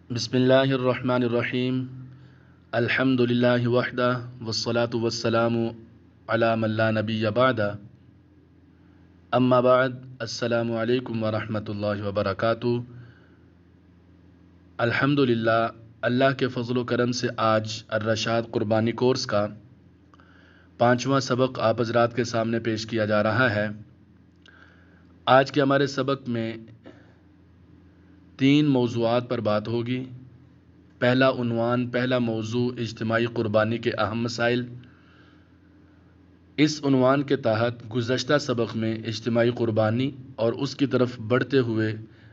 بسم اللہ الرحمن الرحیم الحمد للہ وحدہ والصلاة والسلام علی من لا نبی بعدہ اما بعد السلام علیکم ورحمۃ اللہ وبرکاتہ۔ الحمد للہ، اللہ کے فضل و کرم سے آج الرشاد قربانی کورس کا 5واں سبق آپ حضرات کے سامنے پیش کیا جا رہا ہے۔ آج کے ہمارے سبق میں 3 موضوعات پر بات ہوگی۔ پہلا عنوان، پہلا موضوع اجتماعی قربانی کے اہم مسائل۔ اس عنوان کے تحت گزشتہ سبق میں اجتماعی قربانی اور اس کی طرف بڑھتے ہوئے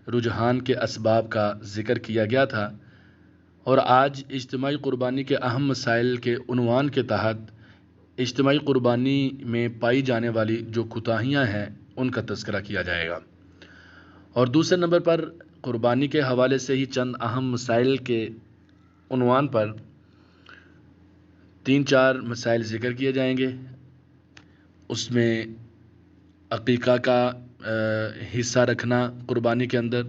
رجحان کے اسباب کا ذکر کیا گیا تھا، اور آج اجتماعی قربانی کے اہم مسائل کے عنوان کے تحت اجتماعی قربانی میں پائی جانے والی جو کوتاہیاں ہیں ان کا تذکرہ کیا جائے گا، اور دوسرے نمبر پر قربانی کے حوالے سے ہی چند اہم مسائل کے عنوان پر 3-4 مسائل ذکر کیے جائیں گے۔ اس میں عقیقہ کا حصہ رکھنا قربانی کے اندر،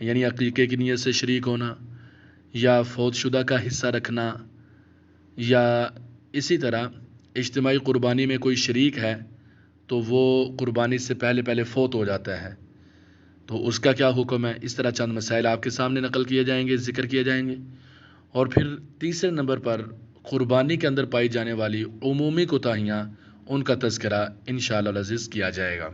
یعنی عقیقے کی نیت سے شریک ہونا، یا فوت شدہ کا حصہ رکھنا، یا اسی طرح اجتماعی قربانی میں کوئی شریک ہے تو وہ قربانی سے پہلے فوت ہو جاتا ہے تو اس کا کیا حکم ہے۔ اس طرح چند مسائل آپ کے سامنے نقل کیے جائیں گے، ذکر کیے جائیں گے، اور پھر تیسرے نمبر پر قربانی کے اندر پائی جانے والی عمومی کوتاہیاں، ان کا تذکرہ انشاءاللہ العزیز کیا جائے گا۔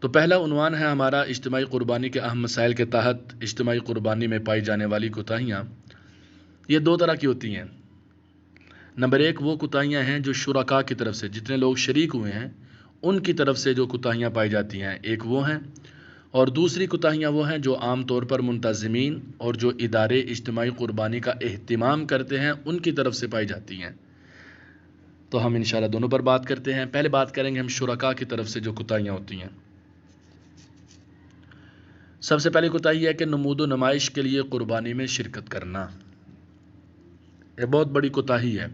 تو پہلا عنوان ہے ہمارا اجتماعی قربانی کے اہم مسائل کے تحت اجتماعی قربانی میں پائی جانے والی کوتاہیاں۔ یہ 2 طرح کی ہوتی ہیں۔ نمبر 1 وہ کوتاہیاں ہیں جو شرکاء کی طرف سے، جتنے لوگ شریک ہوئے ہیں ان کی طرف سے جو کوتاہیاں پائی جاتی ہیں، ایک وہ ہیں، اور دوسری کوتاہیاں وہ ہیں جو عام طور پر منتظمین اور جو ادارے اجتماعی قربانی کا اہتمام کرتے ہیں ان کی طرف سے پائی جاتی ہیں۔ تو ہم انشاءاللہ دونوں پر بات کرتے ہیں۔ پہلے بات کریں گے ہم شرکاء کی طرف سے جو کوتاہیاں ہوتی ہیں۔ سب سے پہلی کوتاہی ہے کہ نمود و نمائش کے لیے قربانی میں شرکت کرنا۔ یہ بہت بڑی کوتاہی ہے۔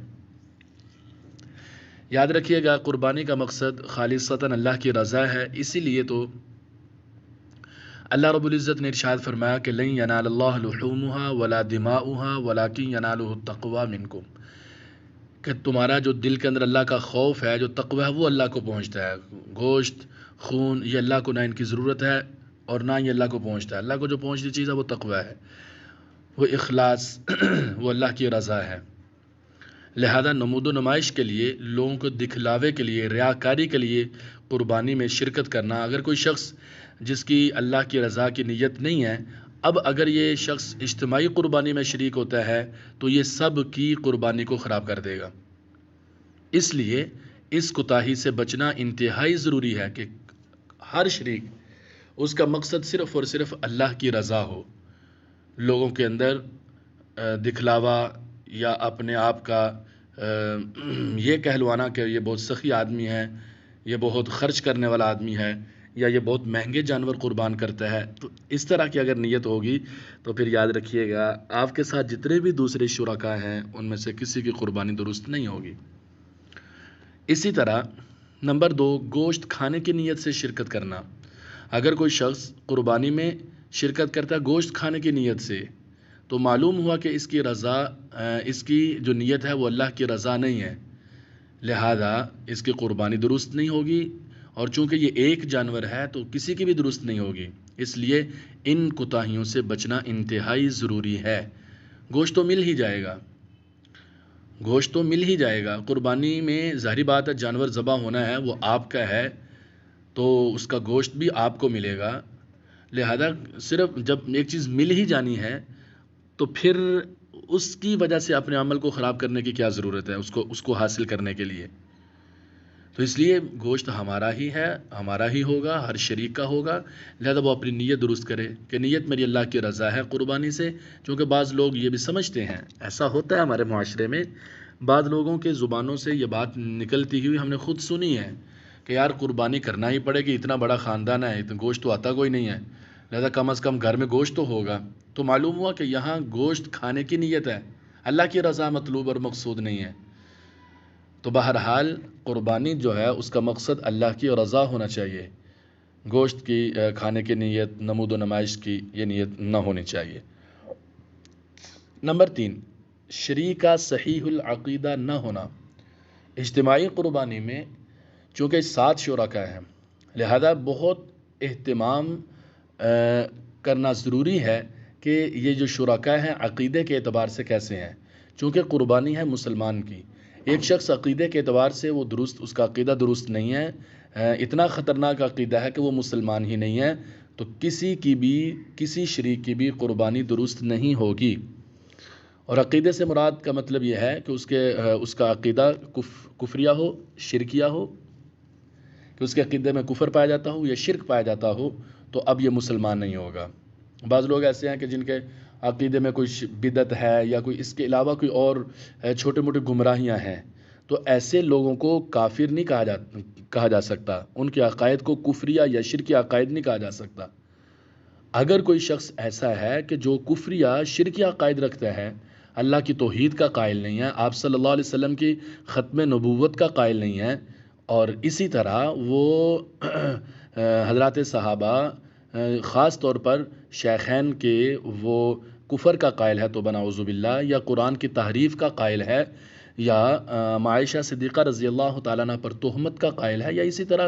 یاد رکھیے گا، قربانی کا مقصد خالصتاً اللہ کی رضا ہے، اسی لیے تو اللہ رب العزت نے ارشاد فرمایا کہ لن ینال اللہ لحومها ولا دماؤها ولکن ینالہ التقوی منکم، کہ تمہارا جو دل کے اندر اللہ کا خوف ہے، جو تقوی ہے، وہ اللہ کو پہنچتا ہے۔ گوشت، خون، یہ اللہ کو نہ ان کی ضرورت ہے اور نہ یہ اللہ کو پہنچتا ہے۔ اللہ کو جو پہنچتی چیز ہے وہ تقوی ہے، وہ اخلاص وہ اللہ کی رضا ہے۔ لہذا نمود و نمائش کے لیے، لوگوں کو دکھلاوے کے لیے، ریاکاری کے لیے قربانی میں شرکت کرنا، اگر کوئی شخص جس کی اللہ کی رضا کی نیت نہیں ہے، اب اگر یہ شخص اجتماعی قربانی میں شریک ہوتا ہے تو یہ سب کی قربانی کو خراب کر دے گا۔ اس لیے اس کوتاہی سے بچنا انتہائی ضروری ہے کہ ہر شریک، اس کا مقصد صرف اور صرف اللہ کی رضا ہو، لوگوں کے اندر دکھلاوا یا اپنے آپ کا یہ کہلوانا کہ یہ بہت سخی آدمی ہے، یہ بہت خرچ کرنے والا آدمی ہے، یا یہ بہت مہنگے جانور قربان کرتا ہے، تو اس طرح کی اگر نیت ہوگی تو پھر یاد رکھیے گا آپ کے ساتھ جتنے بھی دوسرے شرکاء ہیں ان میں سے کسی کی قربانی درست نہیں ہوگی۔ اسی طرح نمبر 2 گوشت کھانے کی نیت سے شرکت کرنا۔ اگر کوئی شخص قربانی میں شرکت کرتا ہے گوشت کھانے کی نیت سے، تو معلوم ہوا کہ اس کی جو نیت ہے وہ اللہ کی رضا نہیں ہے، لہذا اس کی قربانی درست نہیں ہوگی، اور چونکہ یہ ایک جانور ہے تو کسی کی بھی درست نہیں ہوگی۔ اس لیے ان کوتاہیوں سے بچنا انتہائی ضروری ہے۔ گوشت تو مل ہی جائے گا، گوشت تو مل ہی جائے گا قربانی میں، ظاہری بات ہے جانور ذبح ہونا ہے، وہ آپ کا ہے تو اس کا گوشت بھی آپ کو ملے گا، لہذا صرف جب ایک چیز مل ہی جانی ہے تو پھر اس کی وجہ سے اپنے عمل کو خراب کرنے کی کیا ضرورت ہے اس کو حاصل کرنے کے لیے۔ تو اس لیے گوشت ہمارا ہی ہے، ہمارا ہی ہوگا، ہر شریک کا ہوگا، لہذا وہ اپنی نیت درست کرے کہ نیت میری اللہ کی رضا ہے قربانی سے۔ چونکہ بعض لوگ یہ بھی سمجھتے ہیں، ایسا ہوتا ہے ہمارے معاشرے میں، بعض لوگوں کے زبانوں سے یہ بات نکلتی ہوئی ہم نے خود سنی ہے کہ یار قربانی کرنا ہی پڑے گی، اتنا بڑا خاندان ہے، گوشت تو آتا کوئی نہیں ہے، لہذا کم از کم گھر میں گوشت تو ہوگا۔ تو معلوم ہوا کہ یہاں گوشت کھانے کی نیت ہے، اللہ کی رضا مطلوب اور مقصود نہیں ہے۔ تو بہرحال قربانی جو ہے اس کا مقصد اللہ کی رضا ہونا چاہیے، گوشت کی کھانے کی نیت، نمود و نمائش کی یہ نیت نہ ہونی چاہیے۔ نمبر 3، شریک کا صحیح العقیدہ نہ ہونا۔ اجتماعی قربانی میں چونکہ 7 شرکاء ہیں، لہذا بہت اہتمام کرنا ضروری ہے کہ یہ جو شرکاء ہیں عقیدے کے اعتبار سے کیسے ہیں، چونکہ قربانی ہے مسلمان کی۔ ایک شخص عقیدے کے اعتبار سے وہ درست، اس کا عقیدہ درست نہیں ہے، اتنا خطرناک عقیدہ ہے کہ وہ مسلمان ہی نہیں ہے، تو کسی شریک کی بھی قربانی درست نہیں ہوگی۔ اور عقیدے سے مراد کا مطلب یہ ہے کہ اس کا عقیدہ کفریہ ہو، شرکیہ ہو، کہ اس کے عقیدے میں کفر پایا جاتا ہو یا شرک پایا جاتا ہو، تو اب یہ مسلمان نہیں ہوگا۔ بعض لوگ ایسے ہیں کہ جن کے عقیدے میں کوئی بدعت ہے یا کوئی اس کے علاوہ کوئی اور چھوٹے موٹے گمراہیاں ہیں، تو ایسے لوگوں کو کافر نہیں کہا جا سکتا، ان کے عقائد کو کفریہ یا شرکی عقائد نہیں کہا جا سکتا۔ اگر کوئی شخص ایسا ہے کہ جو کفریہ شرکی عقائد رکھتا ہے، اللہ کی توحید کا قائل نہیں ہے، آپ صلی اللہ علیہ وسلم کی ختم نبوت کا قائل نہیں ہے، اور اسی طرح وہ حضرات صحابہ خاص طور پر شیخین کے وہ کفر کا قائل ہے، تو نعوذ باللہ، یا قرآن کی تحریف کا قائل ہے، یا عائشہ صدیقہ رضی اللہ تعالیٰ عنہ پر تہمت کا قائل ہے، یا اسی طرح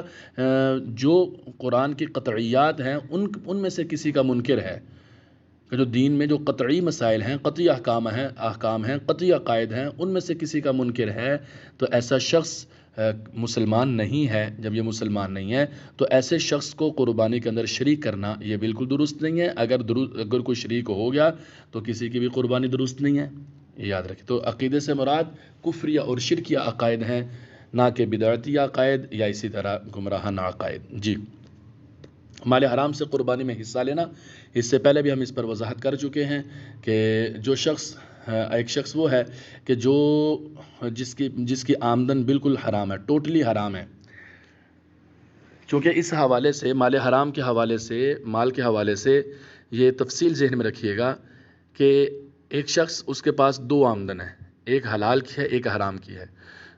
جو قرآن کی قطعیات ہیں ان میں سے کسی کا منکر ہے، کہ جو دین میں جو قطعی مسائل ہیں، قطعی احکام ہیں، قطعی عقائد ہیں، ان میں سے کسی کا منکر ہے، تو ایسا شخص مسلمان نہیں ہے۔ جب یہ مسلمان نہیں ہے تو ایسے شخص کو قربانی کے اندر شریک کرنا یہ بالکل درست نہیں ہے۔ اگر کوئی شریک ہو گیا تو کسی کی بھی قربانی درست نہیں ہے، یہ یاد رکھیں۔ تو عقیدے سے مراد کفریہ اور شرکیہ عقائد ہیں، نہ کہ بدعتی عقائد یا اسی طرح گمراہانہ عقائد۔ جی، مال حرام سے قربانی میں حصہ لینا، اس سے پہلے بھی ہم اس پر وضاحت کر چکے ہیں کہ ایک شخص وہ ہے کہ جس کی آمدن بالکل حرام ہے، ٹوٹلی حرام ہے۔ چونکہ اس حوالے سے مال حرام کے حوالے سے، مال کے حوالے سے یہ تفصیل ذہن میں رکھیے گا کہ ایک شخص، اس کے پاس 2 آمدن ہے، ایک حلال کی ہے، ایک حرام کی ہے،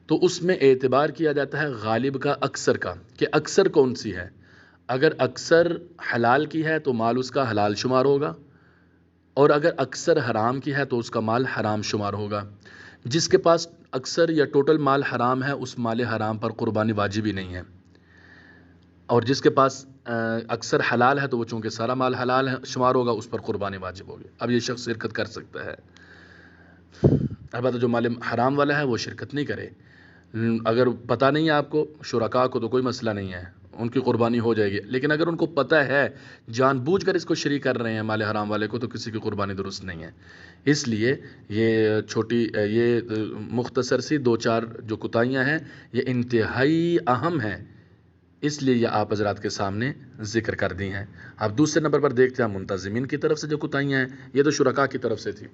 تو اس میں اعتبار کیا جاتا ہے غالب کا، اکثر کا، کہ اکثر کون سی ہے۔ اگر اکثر حلال کی ہے تو مال اس کا حلال شمار ہوگا، اور اگر اکثر حرام کی ہے تو اس کا مال حرام شمار ہوگا۔ جس کے پاس اکثر یا ٹوٹل مال حرام ہے، اس مال حرام پر قربانی واجب ہی نہیں ہے، اور جس کے پاس اکثر حلال ہے تو وہ چونکہ سارا مال حلال ہے شمار ہوگا، اس پر قربانی واجب ہوگی۔ اب یہ شخص شرکت کر سکتا ہے، البتہ جو مال حرام والا ہے وہ شرکت نہیں کرے۔ اگر پتہ نہیں ہے آپ کو، شرکاء کو، تو کوئی مسئلہ نہیں ہے، ان کی قربانی ہو جائے گی۔ لیکن اگر ان کو پتہ ہے، جان بوجھ کر اس کو شریک کر رہے ہیں مال حرام والے کو، تو کسی کی قربانی درست نہیں ہے۔ اس لیے یہ مختصر سی 2-4 جو کوتاہیاں ہیں، یہ انتہائی اہم ہیں، اس لیے یہ آپ حضرات کے سامنے ذکر کر دی ہیں۔ اب دوسرے نمبر پر دیکھتے ہیں منتظمین کی طرف سے جو کوتاہیاں ہیں، یہ تو شرکاء کی طرف سے تھی۔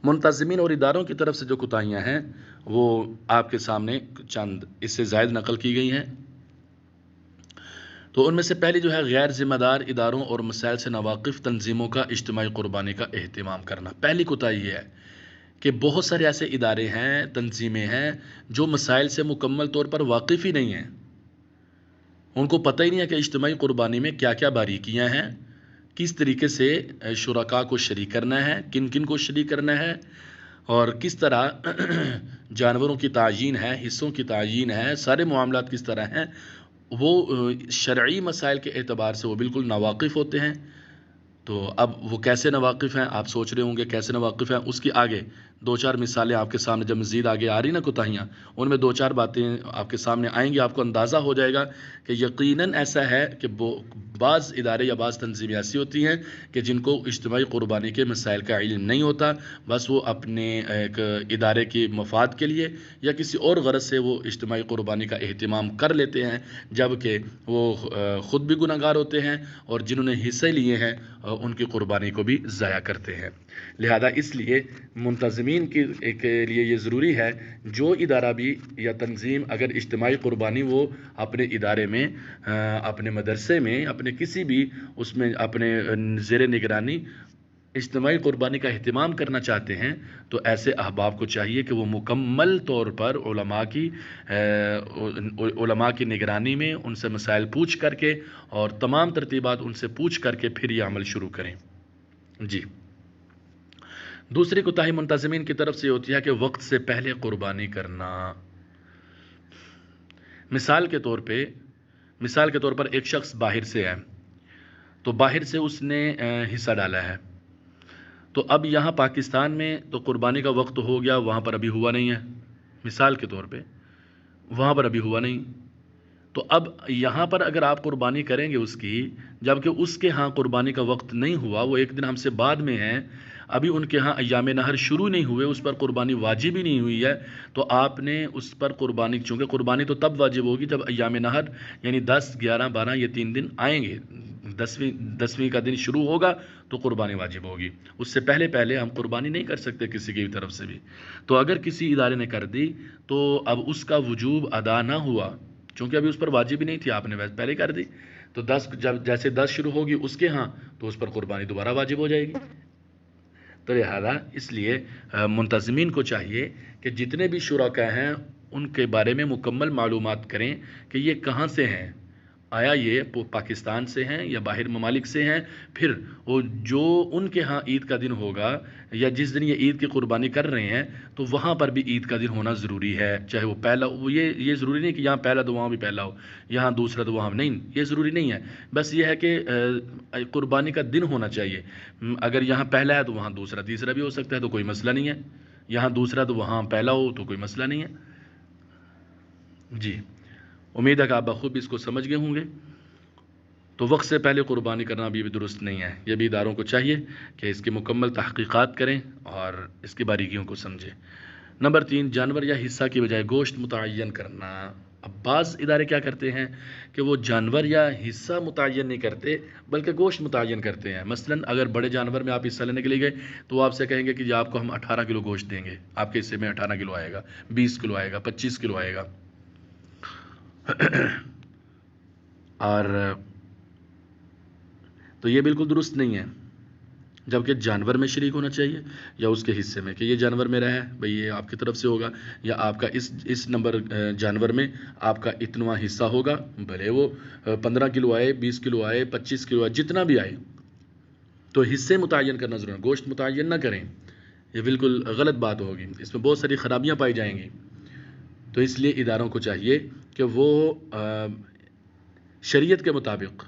منتظمین اور اداروں کی طرف سے جو کوتاہیاں ہیں، وہ آپ کے سامنے چند اس سے زائد نقل کی گئی ہیں۔ تو ان میں سے پہلی جو ہے، غیر ذمہ دار اداروں اور مسائل سے ناواقف تنظیموں کا اجتماعی قربانی کا اہتمام کرنا۔ پہلی کوتاہی یہ ہے کہ بہت سارے ایسے ادارے ہیں، تنظیمیں ہیں، جو مسائل سے مکمل طور پر واقف ہی نہیں ہیں، ان کو پتہ ہی نہیں ہے کہ اجتماعی قربانی میں کیا کیا باریکیاں ہیں، کس طریقے سے شرکاء کو شریک کرنا ہے، کن کن کو شریک کرنا ہے، اور کس طرح جانوروں کی تعیین ہے، حصوں کی تعیین ہے، سارے معاملات کس طرح ہیں۔ وہ شرعی مسائل کے اعتبار سے وہ بالکل ناواقف ہوتے ہیں۔ تو اب وہ کیسے ناواقف ہیں، آپ سوچ رہے ہوں گے کیسے ناواقف ہیں۔ اس کی آگے 2-4 مثالیں آپ کے سامنے، جب مزید آگے آ رہی نا کوتاہیاں، ان میں 2-4 باتیں آپ کے سامنے آئیں گی، آپ کو اندازہ ہو جائے گا کہ یقیناً ایسا ہے کہ بعض ادارے یا بعض تنظیمیں ایسی ہوتی ہیں کہ جن کو اجتماعی قربانی کے مسائل کا علم نہیں ہوتا، بس وہ اپنے ایک ادارے کی مفاد کے لیے یا کسی اور غرض سے وہ اجتماعی قربانی کا اہتمام کر لیتے ہیں، جبکہ وہ خود بھی گناہگار ہوتے ہیں، اور جنہوں نے حصے لیے ہیں ان کی قربانی کو بھی ضائع کرتے ہیں۔ لہذا اس لیے منتظمین کے لیے یہ ضروری ہے، جو ادارہ بھی یا تنظیم اگر اجتماعی قربانی وہ اپنے ادارے میں، اپنے مدرسے میں، اپنے کسی بھی اس میں اپنے زیر نگرانی اجتماعی قربانی کا اہتمام کرنا چاہتے ہیں، تو ایسے احباب کو چاہیے کہ وہ مکمل طور پر علماء کی نگرانی میں ان سے مسائل پوچھ کر کے اور تمام ترتیبات ان سے پوچھ کر کے پھر یہ عمل شروع کریں۔ جی، دوسری کوتاہی منتظمین کی طرف سے ہوتی ہے کہ وقت سے پہلے قربانی کرنا. مثال کے طور پر ایک شخص باہر سے ہے، تو باہر سے اس نے حصہ ڈالا ہے، تو اب یہاں پاکستان میں تو قربانی کا وقت ہو گیا، وہاں پر ابھی ہوا نہیں ہے. مثال کے طور پہ وہاں پر ابھی ہوا نہیں، تو اب یہاں پر اگر آپ قربانی کریں گے اس کی، جبکہ اس کے ہاں قربانی کا وقت نہیں ہوا، وہ ایک دن ہم سے بعد میں ہے، ابھی ان کے ہاں ایام نہر شروع نہیں ہوئے، اس پر قربانی واجب ہی نہیں ہوئی ہے، تو آپ نے اس پر قربانی، چونکہ قربانی تو تب واجب ہوگی جب ایام نہر یعنی 10 11 12 یہ 3 دن آئیں گے، 10ویں کا دن شروع ہوگا تو قربانی واجب ہوگی. اس سے پہلے ہم قربانی نہیں کر سکتے کسی کی طرف سے بھی. تو اگر کسی ادارے نے کر دی تو اب اس کا وجوب ادا نہ ہوا، چونکہ ابھی اس پر واجب ہی نہیں تھی، آپ نے پہلے کر دی، تو جیسے 10 شروع ہوگی اس کے ہاں تو اس پر قربانی دوبارہ واجب ہو جائے گی. تو لہذا اس لیے منتظمین کو چاہیے کہ جتنے بھی شرکاء ہیں ان کے بارے میں مکمل معلومات کریں کہ یہ کہاں سے ہیں، آیا یہ پاکستان سے ہیں یا باہر ممالک سے ہیں، پھر وہ جو ان کے ہاں عید کا دن ہوگا یا جس دن یہ عید کی قربانی کر رہے ہیں تو وہاں پر بھی عید کا دن ہونا ضروری ہے، چاہے وہ پہلا، یہ ضروری نہیں کہ یہاں پہلا تو وہاں بھی پہلا ہو، یہاں دوسرا تو وہاں نہیں، یہ ضروری نہیں ہے. بس یہ ہے کہ قربانی کا دن ہونا چاہیے. اگر یہاں پہلا ہے تو وہاں دوسرا تیسرا بھی ہو سکتا ہے، تو کوئی مسئلہ نہیں ہے. یہاں دوسرا تو وہاں پہلا ہو تو کوئی مسئلہ نہیں ہے. جی، امید ہے کہ آپ بخوبی اس کو سمجھ گئے ہوں گے. تو وقت سے پہلے قربانی کرنا بھی درست نہیں ہے. یہ بھی اداروں کو چاہیے کہ اس کی مکمل تحقیقات کریں اور اس کی باریکیوں کو سمجھیں. نمبر 3، جانور یا حصہ کی بجائے گوشت متعین کرنا. اب بعض ادارے کیا کرتے ہیں کہ وہ جانور یا حصہ متعین نہیں کرتے بلکہ گوشت متعین کرتے ہیں. مثلا اگر بڑے جانور میں آپ حصہ لینے کے لیے گئے تو وہ آپ سے کہیں گے کہ آپ کو ہم 18 کلو گوشت دیں گے، آپ کے حصے میں 18 کلو آئے گا، 20 کلو آئے گا، 25 کلو آئے گا. اور تو یہ بالکل درست نہیں ہے، جبکہ جانور میں شریک ہونا چاہیے یا اس کے حصے میں، کہ یہ جانور میرا ہے بھئی، یہ آپ کی طرف سے ہوگا، یا آپ کا اس نمبر جانور میں آپ کا اتنا حصہ ہوگا، بھلے وہ 15 کلو آئے، 20 کلو آئے، 25 کلو آئے، جتنا بھی آئے. تو حصے متعین کرنا ضروری ہے، گوشت متعین نہ کریں، یہ بالکل غلط بات ہوگی، اس میں بہت ساری خرابیاں پائی جائیں گی. تو اس لیے اداروں کو چاہیے کہ وہ شریعت کے مطابق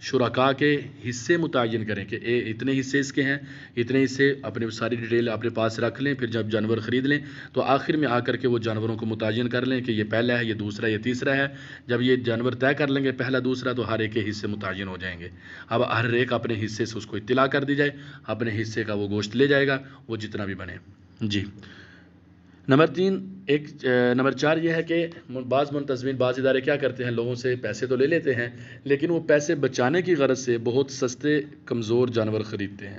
شرکاء کے حصے متعین کریں کہ اتنے حصے اس کے ہیں، اتنے حصے، اپنے ساری ڈیٹیل اپنے پاس رکھ لیں. پھر جب جانور خرید لیں تو آخر میں آ کر کے وہ جانوروں کو متعین کر لیں کہ یہ پہلا ہے، یہ دوسرا، یہ تیسرا ہے. جب یہ جانور طے کر لیں گے پہلا دوسرا تو ہر ایک کے حصے متعین ہو جائیں گے. اب ہر ایک اپنے حصے سے اس کو اطلاع کر دی جائے، اپنے حصے کا وہ گوشت لے جائے گا، وہ جتنا بھی بنے. جی. نمبر 4 یہ ہے کہ بعض منتظمین، بعض ادارے کیا کرتے ہیں، لوگوں سے پیسے تو لے لیتے ہیں لیکن وہ پیسے بچانے کی غرض سے بہت سستے کمزور جانور خریدتے ہیں.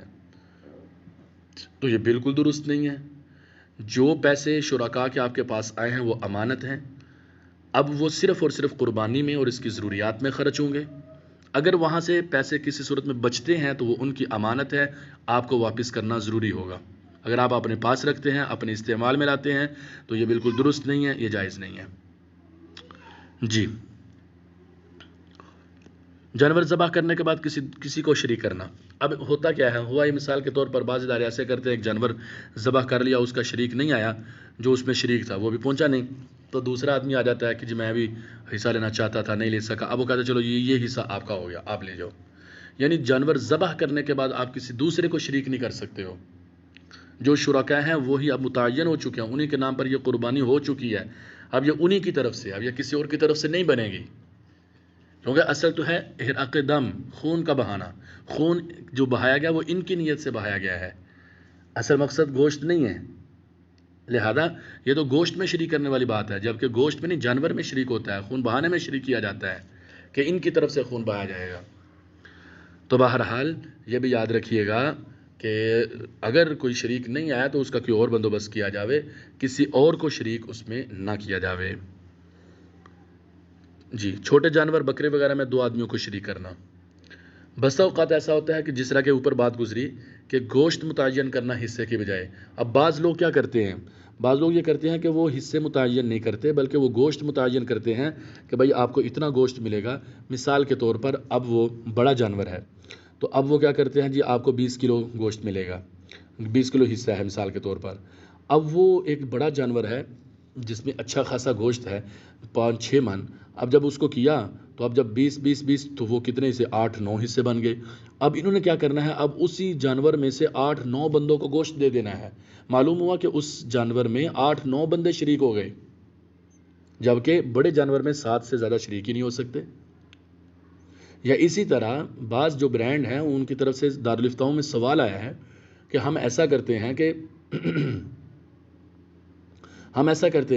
تو یہ بالکل درست نہیں ہے. جو پیسے شرکاء کے آپ کے پاس آئے ہیں وہ امانت ہیں، اب وہ صرف اور صرف قربانی میں اور اس کی ضروریات میں خرچ ہوں گے. اگر وہاں سے پیسے کسی صورت میں بچتے ہیں تو وہ ان کی امانت ہے، آپ کو واپس کرنا ضروری ہوگا. اگر آپ اپنے پاس رکھتے ہیں، اپنے استعمال میں لاتے ہیں تو یہ بالکل درست نہیں ہے، یہ جائز نہیں ہے. جی. جانور ذبح کرنے کے بعد کسی کو شریک کرنا. اب ہوتا کیا ہے، ہوا یہ مثال کے طور پر بعض ادارے ایسے کرتے ہیں، ایک جانور ذبح کر لیا، اس کا شریک نہیں آیا، جو اس میں شریک تھا وہ بھی پہنچا نہیں، تو دوسرا آدمی آ جاتا ہے کہ جی میں بھی حصہ لینا چاہتا تھا، نہیں لے سکا. اب وہ کہتا ہے چلو یہ حصہ آپ کا ہو گیا، آپ لے جاؤ. یعنی جانور ذبح کرنے کے بعد آپ کسی دوسرے کو شریک نہیں کر سکتے ہو. جو شرکاء ہیں وہی اب متعین ہو چکے ہیں، انہی کے نام پر یہ قربانی ہو چکی ہے، اب یہ انہی کی طرف سے، اب یہ کسی اور کی طرف سے نہیں بنے گی. کیونکہ اصل تو ہے احراق دم، خون کا بہانا. خون جو بہایا گیا وہ ان کی نیت سے بہایا گیا ہے، اصل مقصد گوشت نہیں ہے. لہذا یہ تو گوشت میں شریک کرنے والی بات ہے، جبکہ گوشت میں نہیں، جانور میں شریک ہوتا ہے، خون بہانے میں شریک کیا جاتا ہے کہ ان کی طرف سے خون بہایا جائے گا. تو بہرحال یہ بھی یاد رکھیے گا کہ اگر کوئی شریک نہیں آیا تو اس کا کوئی اور بندوبست کیا جاوے، کسی اور کو شریک اس میں نہ کیا جاوے. جی. چھوٹے جانور بکرے وغیرہ میں 2 آدمیوں کو شریک کرنا. بسا اوقات ایسا ہوتا ہے کہ جس طرح کے اوپر بات گزری کہ گوشت متعین کرنا حصے کے بجائے، اب بعض لوگ کیا کرتے ہیں، بعض لوگ یہ کرتے ہیں کہ وہ حصے متعین نہیں کرتے بلکہ وہ گوشت متعین کرتے ہیں کہ بھائی آپ کو اتنا گوشت ملے گا. مثال کے طور پر اب وہ بڑا جانور ہے تو اب وہ کیا کرتے ہیں، جی آپ کو 20 کلو گوشت ملے گا، 20 کلو حصہ ہے مثال کے طور پر. اب وہ ایک بڑا جانور ہے جس میں اچھا خاصا گوشت ہے 5-6 من. اب جب اس کو کیا تو اب جب 20-20-20 تو وہ کتنے سے 8-9 حصے بن گئے. اب انہوں نے کیا کرنا ہے, اب اسی جانور میں سے 8-9 بندوں کو گوشت دے دینا ہے. معلوم ہوا کہ اس جانور میں 8-9 بندے شریک ہو گئے, جبکہ بڑے جانور میں 7 سے زیادہ شریک ہی نہیں ہو سکتے. یا اسی طرح بعض جو برانڈ ہیں ان کی طرف سے دارالفتاؤں میں سوال آیا ہے کہ ہم ایسا کرتے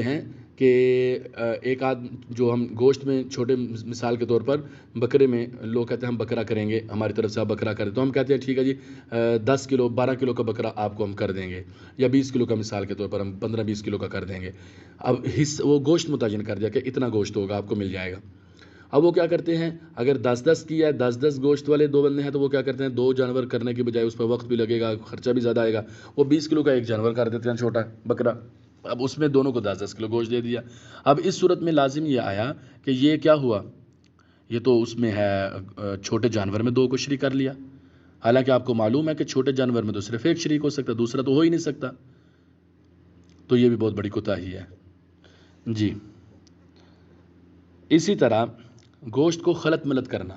ہیں کہ ایک جو ہم گوشت میں چھوٹے مثال کے طور پر بکرے میں لوگ کہتے ہیں ہم بکرا کریں گے, ہماری طرف سے آپ بکرا کریں, تو ہم کہتے ہیں ٹھیک ہے جی 10 کلو 12 کلو کا بکرا آپ کو ہم کر دیں گے, یا 20 کلو کا مثال کے طور پر ہم 15-20 کلو کا کر دیں گے. اب وہ گوشت متعین کر دیا کہ اتنا گوشت ہوگا آپ کو مل جائے گا. اب وہ کیا کرتے ہیں, اگر 10-10 کی ہے 10-10 گوشت والے 2 بندے ہیں تو وہ کیا کرتے ہیں 2 جانور کرنے کی بجائے اس پر وقت بھی لگے گا, خرچہ بھی زیادہ آئے گا, وہ 20 کلو کا ایک جانور کر دیتے ہیں چھوٹا بکرا. اب اس میں دونوں کو 10-10 کلو گوشت دے دیا. اب اس صورت میں لازم یہ آیا کہ یہ کیا ہوا, یہ تو اس میں ہے چھوٹے جانور میں 2 کو شریک کر لیا, حالانکہ آپ کو معلوم ہے کہ چھوٹے جانور میں تو صرف ایک شریک ہو سکتا, دوسرا تو ہو ہی نہیں سکتا. تو یہ بھی بہت بڑی کوتاہی ہے جی. اسی طرح گوشت کو خلط ملط کرنا.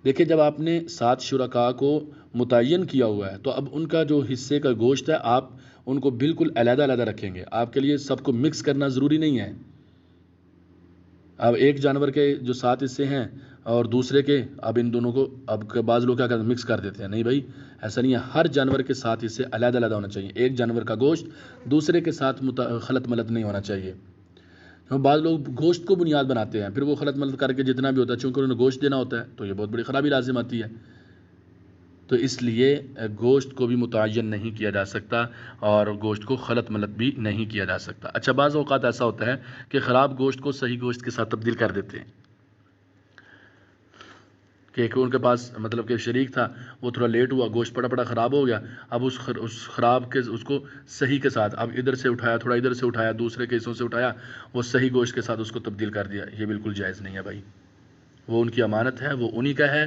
دیکھیں جب آپ نے 7 شرکاء کو متعین کیا ہوا ہے تو اب ان کا جو حصے کا گوشت ہے آپ ان کو بالکل علیحدہ علیحدہ رکھیں گے. آپ کے لیے سب کو مکس کرنا ضروری نہیں ہے. اب ایک جانور کے جو 7 حصے ہیں اور دوسرے کے, اب ان دونوں کو اب کے بعض لوگ کیا کرتے ہیں مکس کر دیتے ہیں. نہیں بھائی, ایسا نہیں ہے. ہر جانور کے 7 حصے علیحدہ علیحدہ ہونا چاہیے. ایک جانور کا گوشت دوسرے کے ساتھ خلط ملط نہیں ہونا چاہیے. بعض لوگ گوشت کو بنیاد بناتے ہیں, پھر وہ خلط ملط کر کے جتنا بھی ہوتا ہے چونکہ انہوں نے گوشت دینا ہوتا ہے تو یہ بہت بڑی خرابی لازم آتی ہے. تو اس لیے گوشت کو بھی متعین نہیں کیا جا سکتا اور گوشت کو خلط ملط بھی نہیں کیا جا سکتا. اچھا بعض اوقات ایسا ہوتا ہے کہ خراب گوشت کو صحیح گوشت کے ساتھ تبدیل کر دیتے ہیں, کہ ان کے پاس مطلب کہ شریک تھا, وہ تھوڑا لیٹ ہوا, گوشت پڑا خراب ہو گیا, اب اس خراب کے اس کو صحیح کے ساتھ اب ادھر سے اٹھایا, تھوڑا ادھر سے اٹھایا, دوسرے کے حصوں سے اٹھایا, وہ صحیح گوشت کے ساتھ اس کو تبدیل کر دیا. یہ بالکل جائز نہیں ہے بھائی. وہ ان کی امانت ہے, وہ انہی کا ہے.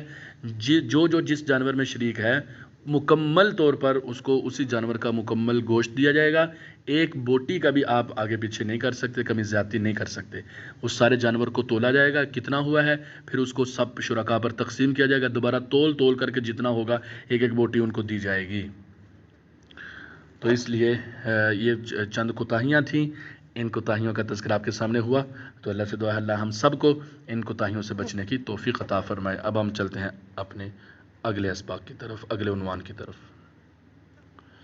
جو جس جانور میں شریک ہے مکمل طور پر اس کو اسی جانور کا مکمل گوشت دیا جائے گا. ایک بوٹی کا بھی آپ آگے پیچھے نہیں کر سکتے, کمی زیادتی نہیں کر سکتے. اس سارے جانور کو تولا جائے گا کتنا ہوا ہے, پھر اس کو سب شرکاء پر تقسیم کیا جائے گا, دوبارہ تول کر کے جتنا ہوگا ایک ایک بوٹی ان کو دی جائے گی. تو اس لیے یہ چند کوتاہیاں تھیں, ان کوتاہیوں کا تذکرہ آپ کے سامنے ہوا. تو اللہ سے دعا ہے اللہ ہم سب کو ان کوتاہیوں سے بچنے کی توفیق عطا فرمائے. اب ہم چلتے ہیں اپنے اگلے اسباق کی طرف, اگلے عنوان کی طرف.